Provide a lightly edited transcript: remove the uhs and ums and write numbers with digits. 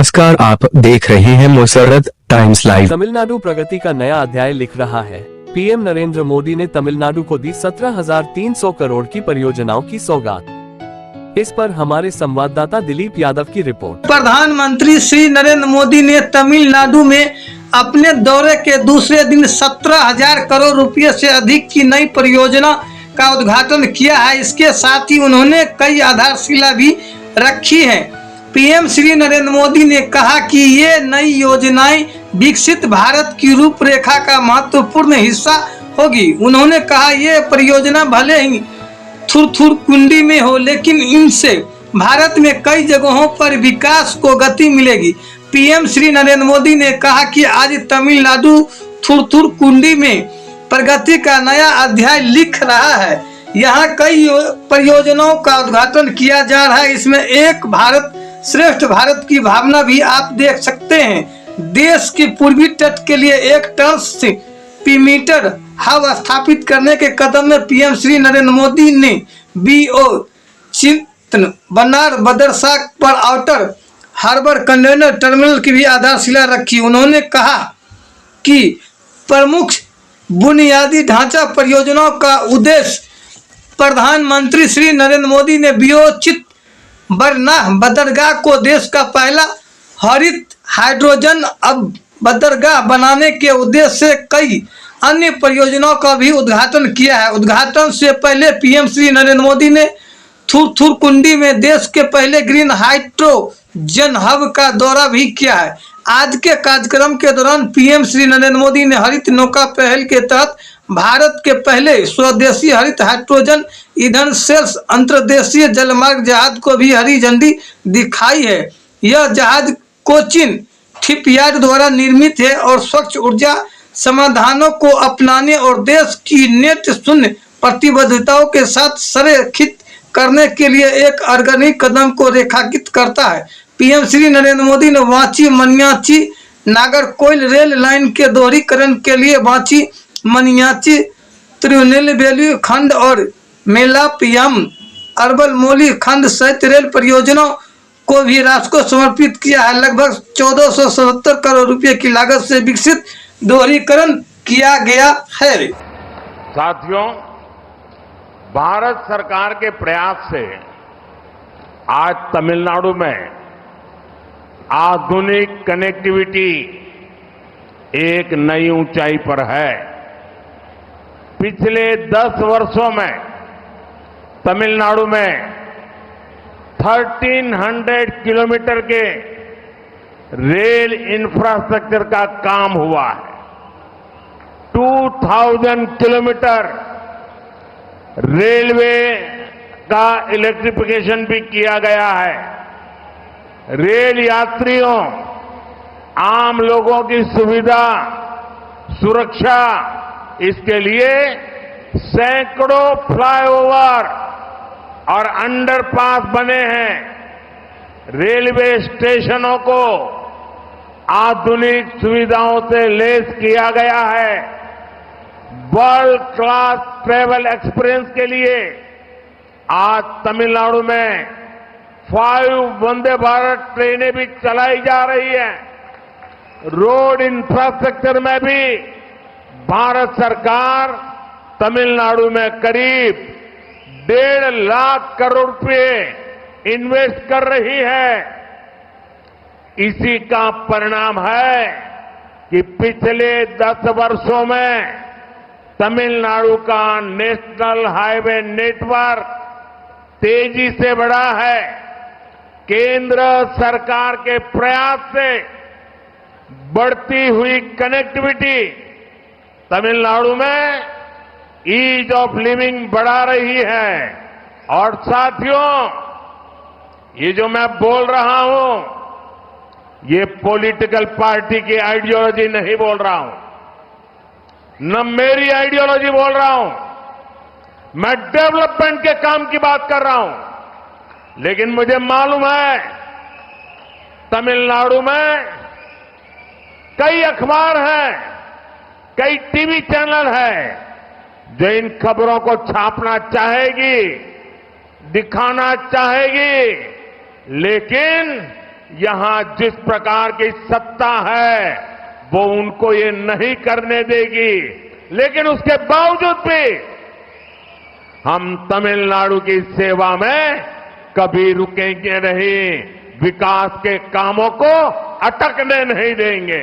नमस्कार, आप देख रहे हैं मुसर्रत टाइम्स लाइव। तमिलनाडु प्रगति का नया अध्याय लिख रहा है। पीएम नरेंद्र मोदी ने तमिलनाडु को दी 17,300 करोड़ की परियोजनाओं की सौगात। इस पर हमारे संवाददाता दिलीप यादव की रिपोर्ट। प्रधानमंत्री श्री नरेंद्र मोदी ने तमिलनाडु में अपने दौरे के दूसरे दिन 17,000 करोड़ रुपए से अधिक की नई परियोजना का उद्घाटन किया है। इसके साथ ही उन्होंने कई आधारशिला भी रखी है। पीएम श्री नरेंद्र मोदी ने कहा कि ये नई योजनाएं विकसित भारत की रूपरेखा का महत्वपूर्ण हिस्सा होगी। उन्होंने कहा ये परियोजना भले ही थुरथुर कुंडी में हो, लेकिन इनसे भारत में कई जगहों पर विकास को गति मिलेगी। पीएम श्री नरेंद्र मोदी ने कहा कि आज तमिलनाडु थुरथुर कुंडी में प्रगति का नया अध्याय लिख रहा है। यहाँ कई परियोजनाओं का उद्घाटन किया जा रहा है। इसमें एक भारत श्रेष्ठ भारत की भावना भी आप देख सकते हैं। देश के पूर्वी तट के लिए एक ट्रांसमीटर हब स्थापित करने के कदम में पीएम श्री नरेंद्र मोदी ने बीओ चिंतन बनार बदरसा पर आउटर हार्बर कंटेनर टर्मिनल की भी आधारशिला रखी। उन्होंने कहा कि प्रमुख बुनियादी ढांचा परियोजनाओं का उद्देश्य प्रधानमंत्री श्री नरेंद्र मोदी ने बीओ चित बरनाह बंदरगाह को देश का पहला हरित हाइड्रोजन अब बंदरगाह बनाने के उद्देश्य से कई अन्य परियोजनाओं का भी उद्घाटन किया है। उद्घाटन से पहले पीएम श्री नरेंद्र मोदी ने थुरथुर कुंडी में देश के पहले ग्रीन हाइड्रोजन हब का दौरा भी किया है। आज के कार्यक्रम के दौरान पीएम श्री नरेंद्र मोदी ने हरित नौका पहल के तहत भारत के पहले स्वदेशी हरित हाइड्रोजन ईंधन सेल्स अंतर्देशीय जलमार्ग जहाज को भी हरी झंडी दिखाई है। यह जहाज कोचिन शिपयार्ड द्वारा निर्मित है और स्वच्छ ऊर्जा समाधानों को अपनाने और देश की नेट शून्य प्रतिबद्धताओं के साथ संरेखित करने के लिए एक अग्रणी कदम को रेखांकित करता है। पीएम श्री नरेंद्र मोदी ने वांची मनियाची नागरकोइल रेल लाइन के दोहरीकरण के लिए वांची मनियाची तिरुनेलवेली खंड और मेलापियम अरबल मोली खंड सहित रेल परियोजनाओं को भी राष्ट्र को समर्पित किया है। लगभग 1477 करोड़ रुपए की लागत से विकसित दोहरीकरण किया गया है। साथियों, भारत सरकार के प्रयास से आज तमिलनाडु में आधुनिक कनेक्टिविटी एक नई ऊंचाई पर है। पिछले 10 वर्षों में तमिलनाडु में 1300 किलोमीटर के रेल इंफ्रास्ट्रक्चर का काम हुआ है। 2000 किलोमीटर रेलवे का इलेक्ट्रिफिकेशन भी किया गया है। रेल यात्रियों, आम लोगों की सुविधा, सुरक्षा, इसके लिए सैकड़ों फ्लाईओवर और अंडरपास बने हैं। रेलवे स्टेशनों को आधुनिक सुविधाओं से लैस किया गया है। वर्ल्ड क्लास ट्रेवल एक्सपीरियंस के लिए आज तमिलनाडु में 5 वंदे भारत ट्रेनें भी चलाई जा रही है। रोड इंफ्रास्ट्रक्चर में भी भारत सरकार तमिलनाडु में करीब 1.5 लाख करोड़ रुपए इन्वेस्ट कर रही है। इसी का परिणाम है कि पिछले 10 वर्षों में तमिलनाडु का नेशनल हाईवे नेटवर्क तेजी से बढ़ा है। केंद्र सरकार के प्रयास से बढ़ती हुई कनेक्टिविटी तमिलनाडु में ईज ऑफ लिविंग बढ़ा रही है। और साथियों, ये जो मैं बोल रहा हूं, ये पॉलिटिकल पार्टी की आइडियोलॉजी नहीं बोल रहा हूं, न मेरी आइडियोलॉजी बोल रहा हूं। मैं डेवलपमेंट के काम की बात कर रहा हूं। लेकिन मुझे मालूम है तमिलनाडु में कई अखबार हैं, कई टीवी चैनल हैं जो इन खबरों को छापना चाहेगी, दिखाना चाहेगी, लेकिन यहां जिस प्रकार की सत्ता है वो उनको ये नहीं करने देगी, लेकिन उसके बावजूद भी हम तमिलनाडु की सेवा में कभी रुकेंगे नहीं, विकास के कामों को अटकने नहीं देंगे।